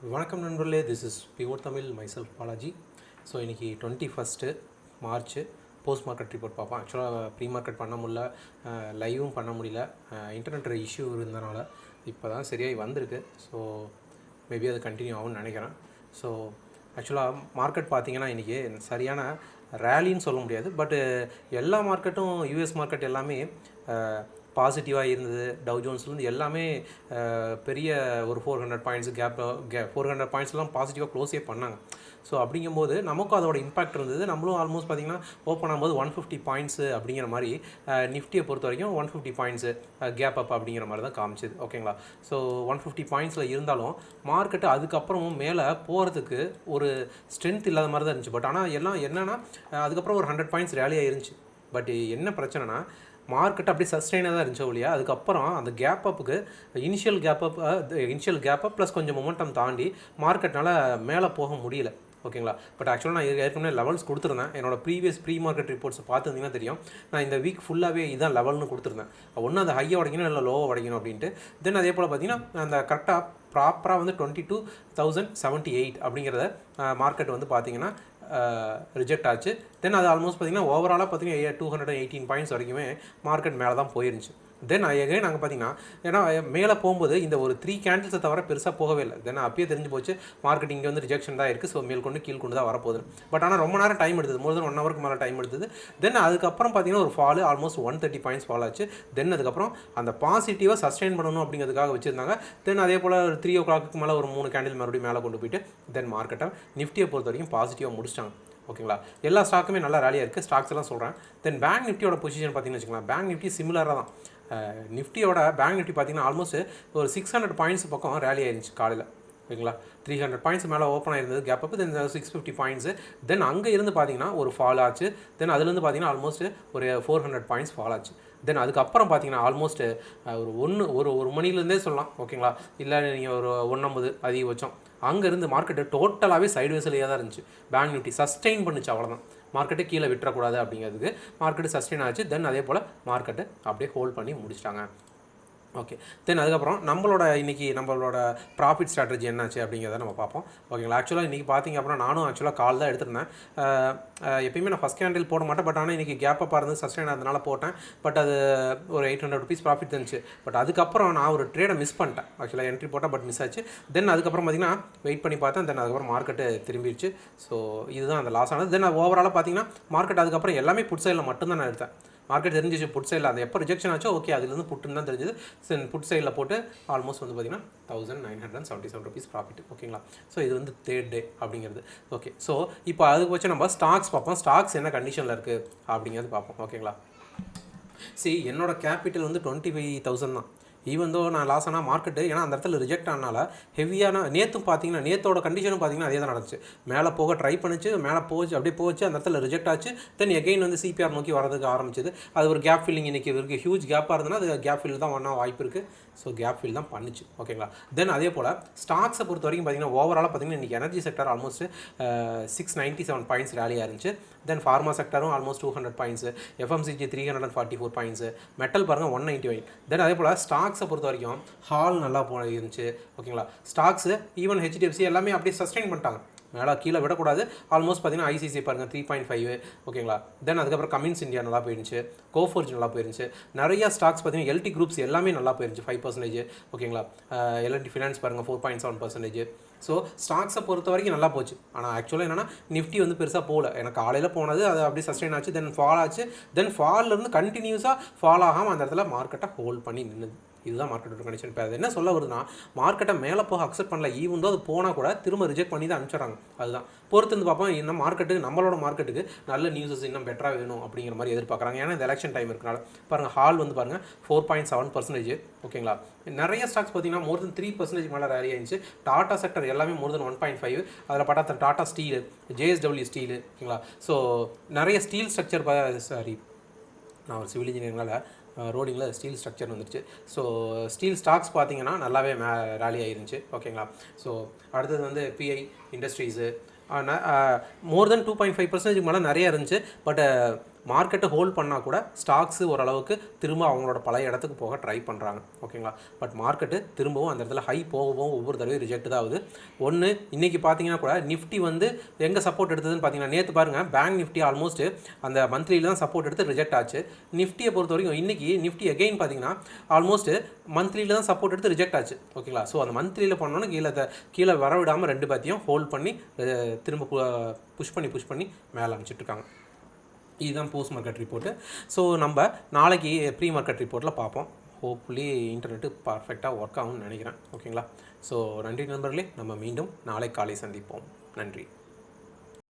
வணக்கம் நண்பர்களே, this is before Tamil myself Balaji. So இன்றைக்கி 21 மார்ச் போஸ்ட் மார்க்கெட் ரிப்போர்ட் பார்ப்போம். ஆக்சுவலாக ப்ரீ மார்க்கெட் பண்ண முடியல, லைவும் பண்ண முடியல, இன்டர்நெட் இஷ்யூ இருந்தனால இப்போ தான் சரியாகி வந்திருக்கு. ஸோ மேபி அது கண்டினியூ ஆகும்னு நினைக்கிறேன். ஸோ ஆக்சுவலாக மார்க்கெட் பார்த்திங்கன்னா இன்றைக்கி சரியான ரேலின்னு சொல்ல முடியாது, பட்டு எல்லா மார்க்கெட்டும் யூஎஸ் மார்க்கெட் எல்லாமே பாசிட்டிவாக இருந்தது. டவ் ஜோன்ஸ்லேருந்து எல்லாமே பெரிய ஒரு 400 பாயிண்ட்ஸு கேப் 400 பாயிண்ட்ஸ்லாம் பாசிட்டிவாக க்ளோஸே பண்ணாங்க. ஸோ அப்படிங்கும்போது நமக்கும் அதோட இம்பாக்ட் இருந்தது. நம்மளும் ஆல்மோஸ்ட் பார்த்திங்கன்னா ஓப்பன் ஆகும்போது 150 பாயிண்ட்ஸு அப்படிங்கிற மாதிரி நிஃப்டியை பொறுத்த வரைக்கும் 150 பாயிண்ட்ஸு கேப் அப் அப்படிங்கிற மாதிரி தான் காமிச்சிது. ஓகேங்களா? ஸோ 150 பாயிண்ட்ஸில் இருந்தாலும் மார்க்கெட்டு அதுக்கப்புறமும் மேலே போகிறதுக்கு ஒரு ஸ்ட்ரென்த் இல்லாத மாதிரி தான் இருந்துச்சு. பட் ஆனால் எல்லாம் என்னென்னா அதுக்கப்புறம் ஒரு 100 பாயிண்ட்ஸ் ரேலியாக இருந்துச்சு. பட் என்ன பிரச்சனைனா மார்க்கெட் அப்படியே சஸ்டெயினாக தான் இருந்துச்சு இல்லையா. அதுக்கப்புறம் அந்த கேப் அப்புக்கு இனிஷியல் கேப் அப் ப்ளஸ் கொஞ்சம் மொமெண்டம் தாண்டி மார்க்கெட்னால் மேலே போக முடியல. ஓகேங்களா? பட் ஆக்சுவலாக நான் ஏற்கனவே லெவல்ஸ் கொடுத்துருந்தேன். என்னோடய ப்ரீ மார்க்கெட் ரிப்போர்ட்ஸ் பார்த்துருந்தீங்கன்னா தெரியும். நான் இந்த வீக் ஃபுல்லாகவே இதான் லெவல்னு கொடுத்துருந்தேன். ஒன்று அந்த ஹையை உடைக்கணும் இல்லை லோவை உடைக்கணும் அப்படின்ட்டு. தென் அதே போல் பார்த்திங்கன்னா அந்த கரெக்டாக ப்ராப்பராக வந்து 22,078 அப்படிங்கிறத மார்க்கெட் வந்து பார்த்திங்கன்னா ரிஜெக்ட் ஆச்சு. தென் அது ஆல்மோஸ்ட் பார்த்திங்கன்னா ஓவராலாக பார்த்திங்கன்னா 218 பாயிண்ட்ஸ் வரைக்குமே மார்க்கெட் மேலே தான் போயிருந்துச்சு. தென் எகைன் நாங்கள் பார்த்திங்கன்னா ஏன்னா மேலே போகும்போது இந்த ஒரு 3 கேண்டில்ஸை தவிர பெருசாக போகவே இல்லை. தென் அப்பயே தெரிஞ்சு போச்சு மார்க்கெட் இங்கே வந்து ரிஜெக்ஷன் தான் இருக்குது. ஸோ மேல் கொண்டு கீழ் கொண்டு தான் வரப்போகுது. பட் ஆனால் ரொம்ப நேரம் டைம் எடுத்தது, மோர் தென் 1 ஹவருக்கு மேலே டைம் எடுத்தது. தென் அதுக்கப்புறம் பார்த்திங்கன்னா ஒரு ஃபால் ஆல்மோஸ்ட் 130 பாயிண்ட்ஸ் ஃபால் ஆச்சு. தென் அதுக்கப்புறம் அந்த பாசிட்டிவாக சஸ்டெயின் பண்ணணும் அப்படிங்கிறதுக்காக வச்சுருந்தாங்க. தென் அதே போல் 3 o'clock மேலே ஒரு 3 கேண்டில் மறுபடியும் மேலே கொண்டு போயிட்டு தென் மார்க்கெட்டை நிஃப்டியை பொறுத்த வரைக்கும் பாசிட்டிவாக முடிச்சிட்டாங்க. ஓகேங்களா? எல்லா ஸ்டாக்குமே நல்லா ரேலியாக இருக்குது. ஸ்டாக்ஸ் எல்லாம் சொல்கிறேன். தென் பேங்க் நிஃப்டியோட பொசிஷன் பார்த்திங்கன்னு வச்சுக்கலாம். பேங்க் நிஃப்டி சிமிலராக தான். நிஃப்டியோட பேங்க் நிஃப்டி பார்த்திங்கன்னா ஆல்மோஸ்ட் ஒரு 600 பாயிண்ட்ஸ் பக்கம் ரேலி ஆயிருந்துச்சு காலையில். ஓகேங்களா? 300 பாயிண்ட்ஸ் மேலே ஓப்பன் ஆயிருந்தது கேப் அப். தென் 650 பாயிண்ட்ஸு. தென் அங்கே இருந்து பார்த்திங்கன்னா ஒரு ஃபால் ஆச்சு. தென் அதுலேருந்து பார்த்திங்கன்னா ஆல்மோஸ்ட் ஒரு 400 பாயிண்ட்ஸ் ஃபால் ஆச்சு. தென் அதுக்கப்புறம் பார்த்திங்கன்னா ஆல்மோஸ்ட் ஒரு மணிலேருந்தே சொல்லலாம். ஓகேங்களா? இல்லை நீங்கள் ஒரு 1:50 அதிகபட்சம் அங்கேருந்து மார்க்கெட்டு டோட்டலாகவே சைட்வேஸ்லேயே தான் இருந்துச்சு. பேங்க் நிஃப்டி சஸ்டெயின் பண்ணிச்சு, அவ்வளோதான். மார்க்கெட்டை கீழே விட்டுறக்கூடாது அப்படிங்கிறதுக்கு மார்க்கெட்டு சஸ்டெயின் ஆச்சு. தென் அதே போல் மார்க்கெட்டை அப்படியே ஹோல்ட் பண்ணி முடிச்சிட்டாங்க. ஓகே. தென் அதுக்கப்புறம் நம்மளோட ப்ராஃபிட் ஸ்ட்ராட்டஜி என்னாச்சு அப்படிங்கிறத நம்ம பார்ப்போம். ஓகேங்களா? ஆக்சுவலாக இன்றைக்கி பார்த்திங்க அப்படின்னா நானும் ஆக்சுவலாக கால் தான் எடுத்திருந்தேன். எப்பயுமே நான் ஃபஸ்ட் கேண்டில் போட மாட்டேன். பட் ஆனால் இன்றைக்கி கேப் அப்பாக இருந்து சஸ்டெயின் ஆனதுனால போட்டேன். பட் அது ஒரு 800 rupees ப்ராஃபிட் இருந்துச்சு. பட் அதுக்கப்புறம் நான் ஒரு ட்ரேடை மிஸ் பண்ணிட்டேன். ஆக்சுவலாக என்ட்ரி போட்டேன், பட் மிஸ் ஆச்சு. தென் அதுக்கப்புறம் பார்த்திங்கன்னா வெயிட் பண்ணி பார்த்தேன். தென் அதுக்கப்புறம் மார்க்கெட்டு திரும்பிடுச்சு. ஸோ இதுதான் அந்த லாஸ் ஆனது. தென் ஓவராலாக பார்த்திங்கன்னா மார்க்கெட் அதுக்கப்புறம் எல்லாமே புட் சைடில் மட்டும்தான் நான் எடுத்தேன். மார்க்கெட் தெரிஞ்சிச்சு புட் சைடில் அது எப்போ ரிஜெக்ஷன் ஆச்சோ ஓகே அதுலேருந்து புட்டுன்னு தான் தெரிஞ்சது. புட் சைடில் போட்டு ஆல்மோஸ்ட் வந்து பார்த்திங்கன்னா 1977 rupees ப்ராஃபிட். ஓகேங்களா? ஸோ இது வந்து 3rd day அப்படிங்கிறது. ஓகே. ஸோ இப்போ அதுக்கு வச்சு நம்ம ஸ்டாக்ஸ் பார்ப்போம். ஸ்டாக்ஸ் என்ன கண்டிஷனில் இருக்குது அப்படிங்கிறது பார்ப்போம். ஓகேங்களா? என்னோட கேபிட்டல் வந்து 25,000 தான். ஈவன் தோ நான் லாஸ் ஆனால் மார்க்கெட்டு ஏன்னா அந்த இடத்துல ரிஜெக்ட் ஆனால ஹெவியான நேற்றோட கண்டிஷனும் பார்த்திங்கன்னா அதே தான் நடந்துச்சு. மேலே போக ட்ரை பண்ணிச்சு, மேலே போச்சு, அப்படியே போச்சு, அந்த இடத்துல ரிஜெக்ட் ஆச்சு. தென் எகெயின் வந்து சிபிஆர் நோக்கி வரதுக்கு ஆரம்பிச்சிது. அது ஒரு கேப் ஃபில்லிங் இன்றைக்கி இருக்குது. ஹியூஜ் கேப்பாக இருந்ததுன்னா அது கேப் ஃபில் தான் பண்ண வாய்ப்பு இருக்குது. ஸோ கேப் ஃபில் தான் பண்ணிச்சு. ஓகேங்களா? தென் அதே போல் ஸ்டாக்ஸை பொறுத்த வரைக்கும் பார்த்திங்கன்னா ஓவராலாக பார்த்திங்கன்னா இன்றைக்கி எனர்ஜி செக்டர் ஆல்மோஸ்ட் 697 பாயிண்ட்ஸ் ரேலியாக இருந்துச்சு. தென் ஃபார்மா செக்டரும் almost 200 points, FMCG 344 points, metal பாருங்கள் 191. தென் அதே போல் ஸ்டாக்ஸை பொறுத்த வரைக்கும் ஹால் நல்லா இருந்துச்சு. ஓகேங்களா? ஸ்டாக்ஸு ஈவன் ஹெச்டிஎஃப்சி எல்லாமே அப்படியே சஸ்டெயின் பண்ணிட்டாங்க. மேலே கீழே விடக்கூடாது. ஆல்மோஸ்ட் பார்த்திங்கன்னா ஐசிசி பாருங்கள் 3.5. ஓகேங்களா? தென் அதுக்கப்புறம் கமின்ஸ் இந்தியா நல்லா போயிருந்துச்சு. கோஃபோர்ஜ் நல்லா போயிருந்துச்சு. நிறையா ஸ்டாக்ஸ் பார்த்திங்கன்னா எல்டி குரூப்ஸ் எல்லாமே நல்லா போயிருந்துச்சு 5%. ஓகேங்களா? எல்என்டி ஃபினான்ஸ் பாருங்கள் 4.7%. ஸோ ஸ்டாக்ஸை பொறுத்த வரைக்கும் நல்லா போச்சு. ஆனால் ஆக்சுவலாக என்னென்னா நிஃப்டி வந்து பெருசாக போகல. எனக்கு காலையில் போனது அது அப்படியே சஸ்டெயின் ஆச்சு. தென் ஃபால் ஆச்சு. தென் ஃபால்லேருந்து கண்டினியூஸாக ஃபால் ஆகாமல் அந்த இடத்துல மார்க்கெட்டை ஹோல்ட் பண்ணி நின்றுது. இதுதான் மார்க்கெட்டோட கண்டிஷன். இப்போ அது என்ன சொல்ல வருதுன்னா மார்க்கெட்டை மேலே போக அக்செப்ட் பண்ணல. ஈவன் அது போனால் கூட திரும்ப ரிஜெக்ட் பண்ணி தான் அனுப்பிச்சிட்றாங்க. அதுதான் பொறுத்து வந்து பார்ப்போம். இன்னும் நம்மளோட மார்க்கெட்டுக்கு நல்ல நியூஸஸ் இன்னும் பெட்டராக வேணும் அப்படிங்கிற மாதிரி எதிர்பார்க்குறாங்க. ஏன்னா இந்த எலெக்ஷன் டைம் இருக்கனால பாருங்கள் ஹால் வந்து பாருங்கள் 4.7%. ஓகேங்களா? நிறைய ஸ்டாக்ஸ் பார்த்திங்கன்னா மோர் தென் 3% மேலே ரேலி ஆயிடுச்சு. டாடா செக்டர் எல்லாமே மோர் தென் 1.5. அதில் பார்த்தா டாடா ஸ்டீலு, ஜேஎஸ்டபிள்யூ ஸ்டீலு. ஓகேங்களா? ஸோ நிறைய ஸ்டீல் ஸ்ட்ரக்சர் நான் ஒரு சிவில் இன்ஜினியரிங்னால ரோடிங்கில் ஸ்டீல் ஸ்ட்ரக்சர் வந்துருச்சு. ஸோ ஸ்டீல் ஸ்டாக்ஸ் பார்த்திங்கன்னா நல்லாவே ரேலி ஆயிருந்துச்சு. ஓகேங்களா? ஸோ அடுத்தது வந்து பிஐ இண்டஸ்ட்ரீஸு மோர் தென் 2.5% மேலே நிறைய இருந்துச்சு. பட் மார்க்கெட்டை ஹோல்ட் பண்ணால் கூட ஸ்டாக்ஸு ஓரளவுக்கு திரும்ப அவங்களோட பழைய இடத்துக்கு போக ட்ரை பண்ணுறாங்க. ஓகேங்களா? பட் மார்க்கெட்டு திரும்பவும் அந்த இடத்துல ஹை போகவும் ஒவ்வொரு தடவையும் ரிஜெக்ட் தான் ஆகுது. ஒன்று இன்றைக்கி பார்த்தீங்கன்னா கூட நிஃப்டி வந்து எங்கே சப்போர்ட் எடுத்ததுன்னு பார்த்தீங்கன்னா, நேற்று பாருங்கள் பேங்க் நிஃப்டி ஆல்மோஸ்ட் அந்த மந்த்லியில் தான் சப்போர்ட் எடுத்து ரிஜெக்ட் ஆச்சு. நிஃப்டியை பொறுத்த வரைக்கும் இன்றைக்கி நிஃப்டி அகெயின் பார்த்தீங்கன்னா ஆல்மோஸ்ட் மந்த்லியில் தான் சப்போர்ட் எடுத்து ரிஜெக்ட் ஆச்சு. ஓகேங்களா? ஸோ அந்த மந்த்லியில் பண்ணோன்னா கீழே வர விடாமல் ரெண்டு பேத்தையும் ஹோல்ட் பண்ணி திரும்ப புஷ் பண்ணி மேலே அனுப்பிச்சிட்ருக்காங்க. இதுதான் போஸ்ட் மார்க்கெட் ரிப்போர்ட்டு. ஸோ நம்ம நாளைக்கு ப்ரீ மார்க்கெட் ரிப்போர்ட்டில் பார்ப்போம். ஹோப்ஃபுல்லி இன்டர்நெட்டு பர்ஃபெக்டாக ஒர்க் ஆகும்னு நினைக்கிறேன். ஓகேங்களா? ஸோ நன்றி நண்பர்களே, நம்ம மீண்டும் நாளை காலை சந்திப்போம். நன்றி.